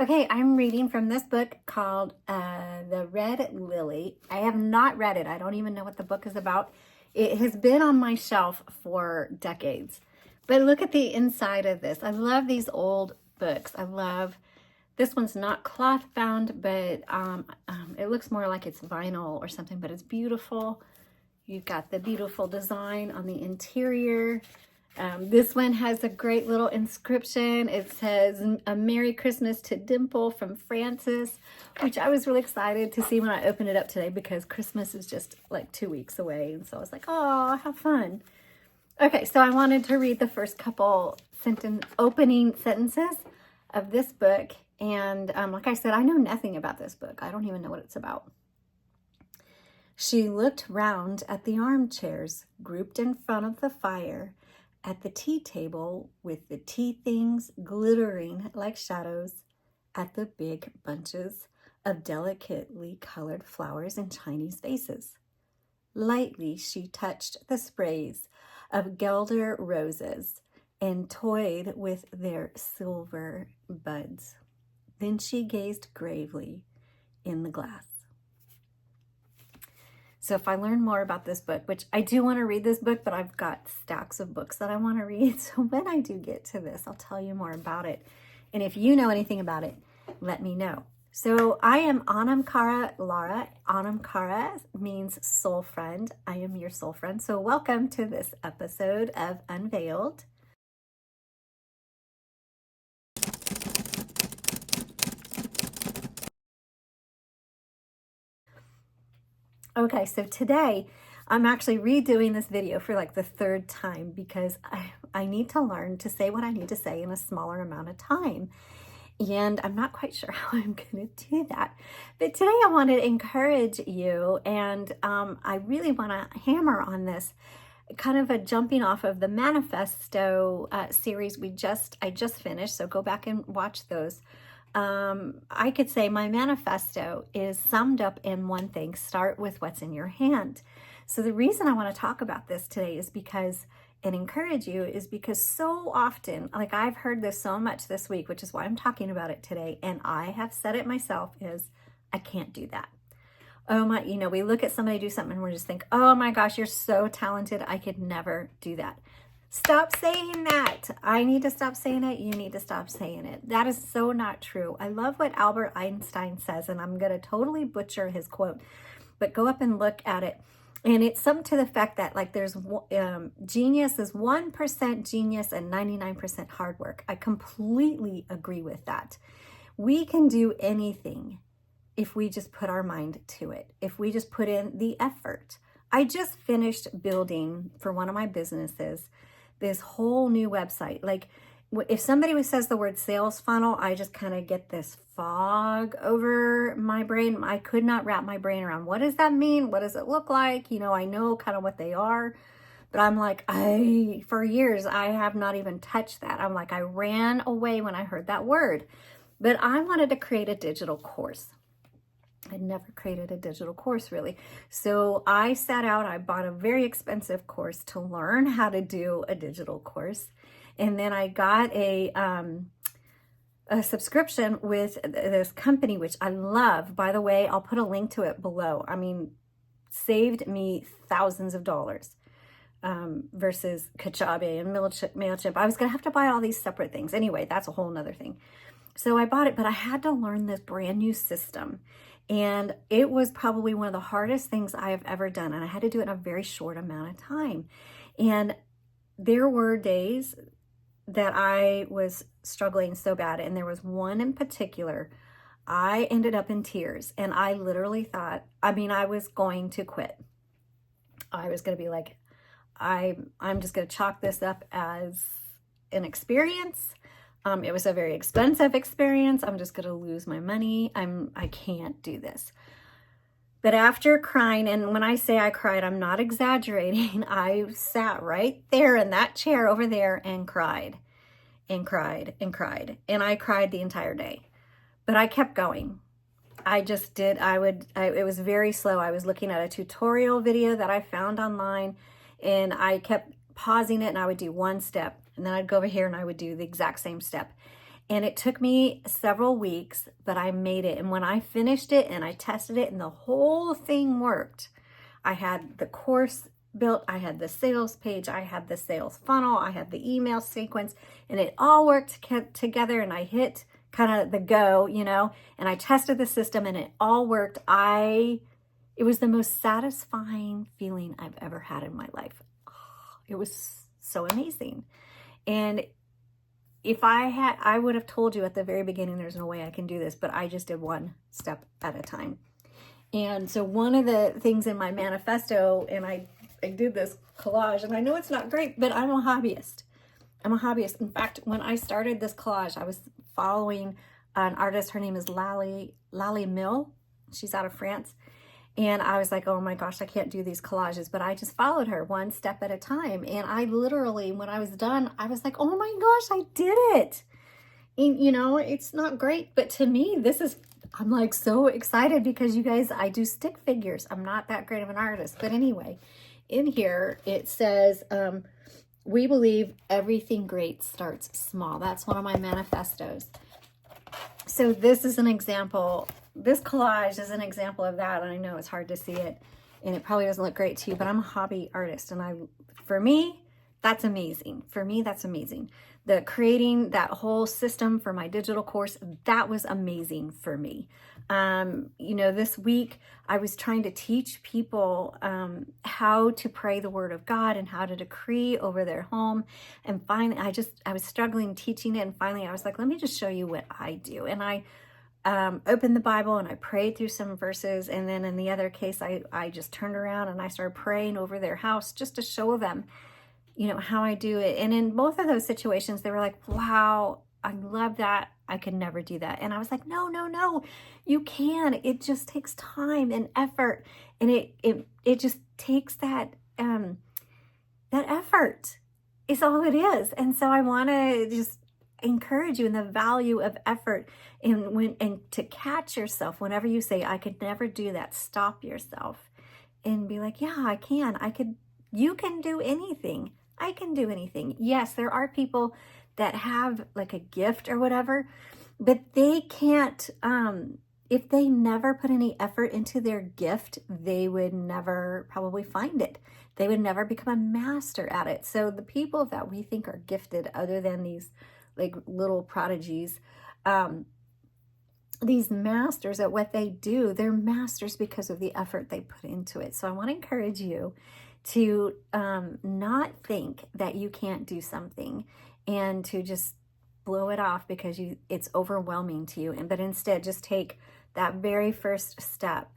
Okay, I'm reading from this book called The Red Lily. I have not read it. I don't even know what the book is about. It has been on my shelf for decades. But look at the inside of this. I love these old books. This one's not cloth bound, but it looks more like it's vinyl or something, but it's beautiful. You've got the beautiful design on the interior. This one has a great little inscription. It says, "A Merry Christmas to Dimple from Francis," which I was really excited to see when I opened it up today because Christmas is just like 2 weeks away. And so I was like, oh, how fun. Okay, so I wanted to read the first couple opening sentences of this book. And like I said, I know nothing about this book. I don't even know what it's about. She looked round at the armchairs grouped in front of the fire, at the tea table with the tea things glittering like shadows, at the big bunches of delicately colored flowers in Chinese vases. Lightly she touched the sprays of Gelder roses and toyed with their silver buds. Then she gazed gravely in the glass. So if I learn more about this book, which I do want to read this book, but I've got stacks of books that I want to read. So when I do get to this, I'll tell you more about it. And if you know anything about it, let me know. So I am AnamCara Lara. AnamCara means soul friend. I am your soul friend. So welcome to this episode of Unveiled. Okay, so today I'm actually redoing this video for like the third time because I need to learn to say what I need to say in a smaller amount of time. And I'm not quite sure how I'm going to do that. But today I want to encourage you, and I really want to hammer on this kind of a jumping off of the manifesto series I just finished. So go back and watch those. I could say my manifesto is summed up in one thing: start with what's in your hand. So the reason I want to talk about this today is because, and encourage you, is because so often, like I've heard this so much this week, which is why I'm talking about it today, and I have said it myself, is I can't do that. Oh my, we look at somebody do something and we just think, oh my gosh, you're so talented. I could never do that. Stop saying that. I need to stop saying it. You need to stop saying it. That is so not true. I love what Albert Einstein says, and I'm going to totally butcher his quote, but go up and look at it. And it's something to the fact that like there's genius is 1% genius and 99% hard work. I completely agree with that. We can do anything if we just put our mind to it, if we just put in the effort. I just finished building for one of my businesses this whole new website. Like if somebody says the word sales funnel, I just kind of get this fog over my brain. I could not wrap my brain around, what does that mean? What does it look like? I know kind of what they are, but I'm like, for years, I have not even touched that. I'm like, I ran away when I heard that word, but I wanted to create a digital course. I'd never created a digital course really. So I bought a very expensive course to learn how to do a digital course. And then I got a subscription with this company, which I love. By the way, I'll put a link to it below. I mean, saved me thousands of dollars versus Kajabi and MailChimp. I was going to have to buy all these separate things. Anyway, that's a whole nother thing. So I bought it, but I had to learn this brand new system. And it was probably one of the hardest things I have ever done. And I had to do it in a very short amount of time. And there were days that I was struggling so bad. And there was one in particular, I ended up in tears. And I literally thought, I was going to quit. I was going to be like, I'm just going to chalk this up as an experience. It was a very expensive experience. I'm just going to lose my money. I can't do this. But after crying, and when I say I cried, I'm not exaggerating. I sat right there in that chair over there and cried and cried and cried. And I cried the entire day, but I kept going. I just did. It was very slow. I was looking at a tutorial video that I found online, and I kept pausing it, and I would do one step, and then I'd go over here and I would do the exact same step. And it took me several weeks, but I made it. And when I finished it and I tested it and the whole thing worked, I had the course built, I had the sales page, I had the sales funnel, I had the email sequence, and it all worked together, and I hit kind of the go, you know, and I tested the system and it all worked. It was the most satisfying feeling I've ever had in my life. It was so amazing. And if I would have told you at the very beginning, there's no way I can do this, but I just did one step at a time. And so one of the things in my manifesto, and I did this collage, and I know it's not great, but I'm a hobbyist. I'm a hobbyist. In fact, when I started this collage, I was following an artist. Her name is Lally Mill. She's out of France. And I was like, oh my gosh, I can't do these collages. But I just followed her one step at a time. And I literally, when I was done, I was like, oh my gosh, I did it. And, you know, it's not great. But to me, I'm like so excited because you guys, I do stick figures. I'm not that great of an artist. But anyway, in here, it says, we believe everything great starts small. That's one of my manifestos. So this is an example. This collage is an example of that. And I know it's hard to see it and it probably doesn't look great to you, but I'm a hobby artist. And for me, that's amazing. For me, that's amazing. The creating that whole system for my digital course, that was amazing for me. You know, this week I was trying to teach people how to pray the word of God and how to decree over their home. And finally, I was struggling teaching it. And finally I was like, let me just show you what I do. And I opened the Bible and I prayed through some verses. And then in the other case, I just turned around and I started praying over their house just to show them, you know, how I do it. And in both of those situations, they were like, wow, I love that. I could never do that. And I was like, no, you can. It just takes time and effort. And it just takes that effort is all it is. And so I want to just encourage you in the value of effort and to catch yourself whenever you say, I could never do that. Stop yourself and be like, yeah, I can. You can do anything. I can do anything. Yes, there are people that have like a gift or whatever, but they can't, if they never put any effort into their gift, they would never probably find it. They would never become a master at it. So the people that we think are gifted, other than these like little prodigies, these masters at what they do, they're masters because of the effort they put into it. So I want to encourage you to not think that you can't do something and to just blow it off because it's overwhelming to you. But instead, just take that very first step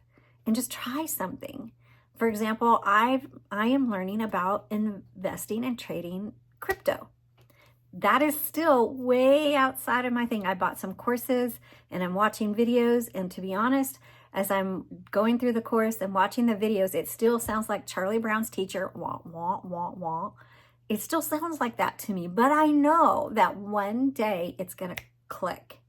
and just try something. For example, I am learning about investing and trading crypto. That is still way outside of my thing. I bought some courses and I'm watching videos. And to be honest, as I'm going through the course and watching the videos, it still sounds like Charlie Brown's teacher, wah, wah, wah, wah. It still sounds like that to me. But I know that one day it's going to click.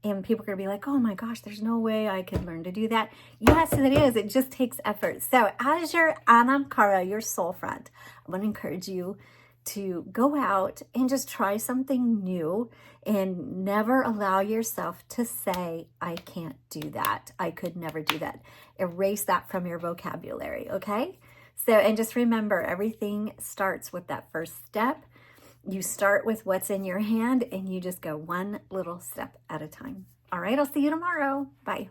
And people are going to be like, oh my gosh, there's no way I could learn to do that. Yes, it is. It just takes effort. So as your AnamCara, your soul friend, I want to encourage you to go out and just try something new and never allow yourself to say, I can't do that. I could never do that. Erase that from your vocabulary, okay? So, and just remember, everything starts with that first step. You start with what's in your hand and you just go one little step at a time. All right, I'll see you tomorrow. Bye.